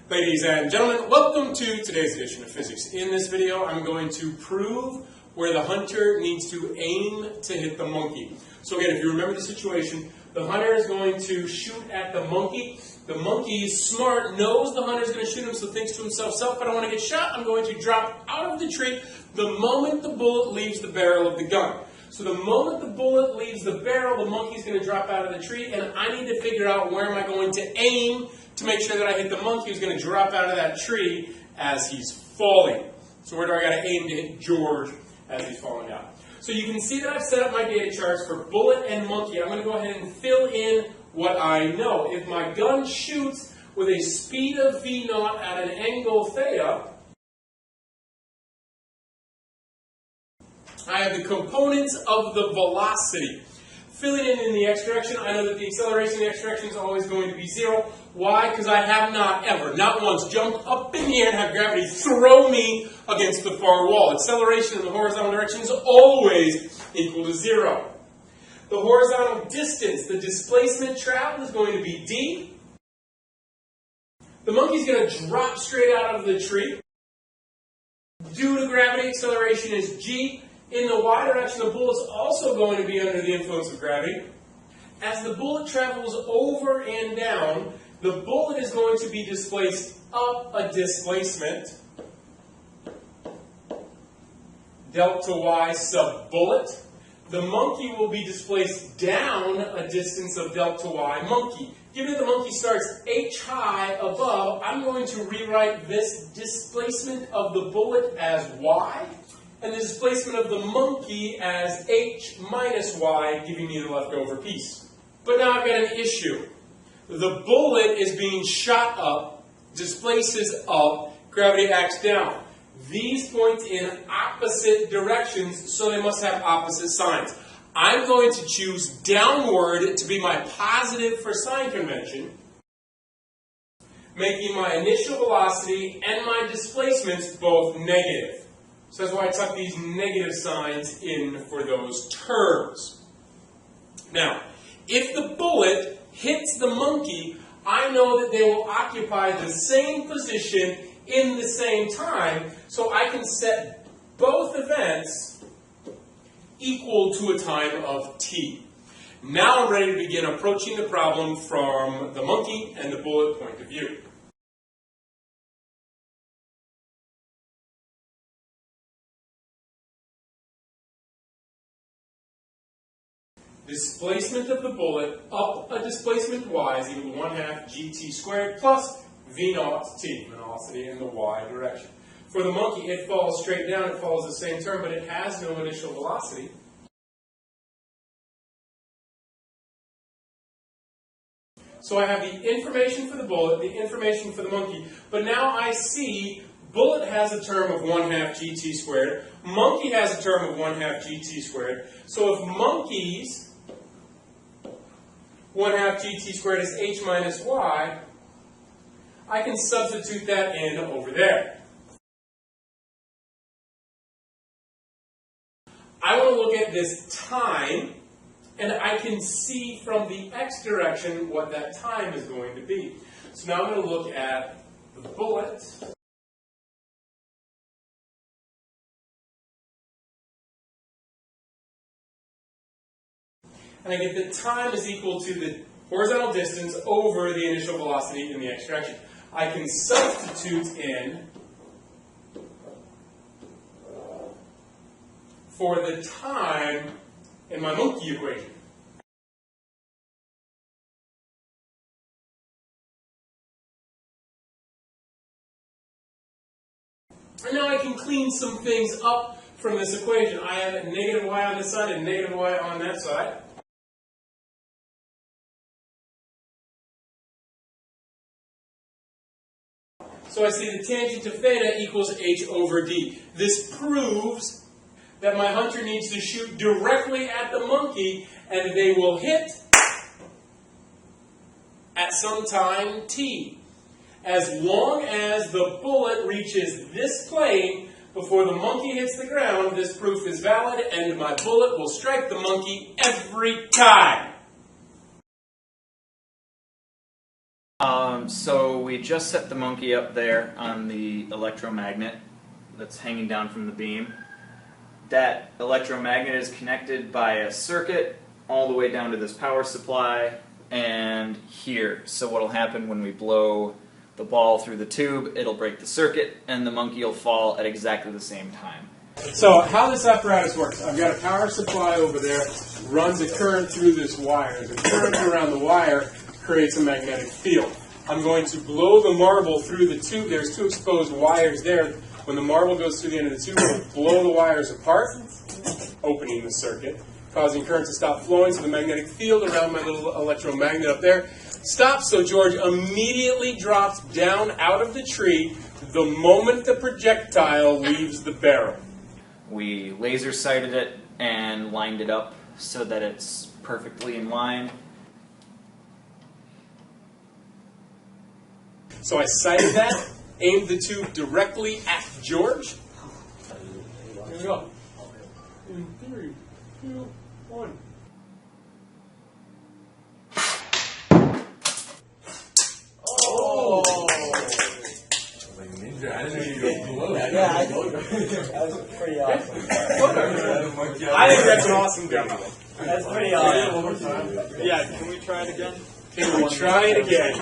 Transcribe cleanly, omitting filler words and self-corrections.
Ladies and gentlemen, welcome to today's edition of physics. In this video, I'm going to prove where the hunter needs to aim to hit the monkey. So again, if you remember the situation, the hunter is going to shoot at the monkey. The monkey is smart, knows the hunter is going to shoot him, so thinks to himself, if I don't want to get shot, I'm going to drop out of the tree the moment the bullet leaves the barrel of the gun. So the moment the bullet leaves the barrel, the monkey is going to drop out of the tree, and I need to figure out where am I going to aim to make sure that I hit the monkey who's going to drop out of that tree as he's falling. So where do I got to aim to hit George as he's falling out? So you can see that I've set up my data charts for bullet and monkey. I'm going to go ahead and fill in what I know. If my gun shoots with a speed of v0 at an angle theta, I have the components of the velocity. Filling in the x direction, I know that the acceleration in the x direction is always going to be 0. Why? Because I have not ever, not once, jumped up in the air and have gravity throw me against the far wall. Acceleration in the horizontal direction is always equal to 0. The horizontal distance, the displacement traveled, is going to be d. The monkey's going to drop straight out of the tree. Due to gravity, acceleration is g. In the y direction, the bullet's also going to be under the influence of gravity. As the bullet travels over and down, the bullet is going to be displaced up a displacement, delta y sub bullet. The monkey will be displaced down a distance of delta y monkey. Given that the monkey starts h high above, I'm going to rewrite this displacement of the bullet as y, and the displacement of the monkey as h minus y, giving me the leftover piece. But now I've got an issue. The bullet is being shot up, displaces up, gravity acts down. These point in opposite directions, so they must have opposite signs. I'm going to choose downward to be my positive for sign convention, making my initial velocity and my displacements both negative. So that's why I tuck these negative signs in for those terms. Now, if the bullet hits the monkey, I know that they will occupy the same position in the same time, so I can set both events equal to a time of t. Now I'm ready to begin approaching the problem from the monkey and the bullet point of view. Displacement of the bullet up a displacement y is equal to 1/2 gt squared plus v0 t, velocity in the y direction. For the monkey, it falls straight down, it follows the same term, but it has no initial velocity. So I have the information for the bullet, the information for the monkey, but now I see bullet has a term of 1/2 gt squared, monkey has a term of 1/2 gt squared, so if monkey's 1/2 gt squared is h minus y, I can substitute that in over there. I want to look at this time, and I can see from the x direction what that time is going to be. So now I'm going to look at the bullet. And I get that time is equal to the horizontal distance over the initial velocity in the x direction. I can substitute in for the time in my monkey equation. And now I can clean some things up from this equation. I have a negative y on this side and negative y on that side. So I see the tangent to theta equals h over d. This proves that my hunter needs to shoot directly at the monkey, and they will hit at some time t. As long as the bullet reaches this plane before the monkey hits the ground, this proof is valid, and my bullet will strike the monkey every time. So we just set the monkey up there on the electromagnet that's hanging down from the beam. That electromagnet is connected by a circuit all the way down to this power supply and here. So what will happen when we blow the ball through the tube, it'll break the circuit and the monkey will fall at exactly the same time. So how this apparatus works, I've got a power supply over there, runs a current through this wire. The current around the wire creates a magnetic field. I'm going to blow the marble through the tube. There's two exposed wires there. When the marble goes through the end of the tube, it'll blow the wires apart, opening the circuit, causing current to stop flowing, so the magnetic field around my little electromagnet up there stops, so George immediately drops down out of the tree the moment the projectile leaves the barrel. We laser sighted it and lined it up so that it's perfectly in line. So I sighted that, aimed the tube directly at George. Here we go. In 3, 2, 1. Oh! Like ninja, I didn't even go below. Yeah, I know. That was pretty awesome. I think that's an awesome demo. That's pretty awesome. Yeah, can we try it again? Can we try it again?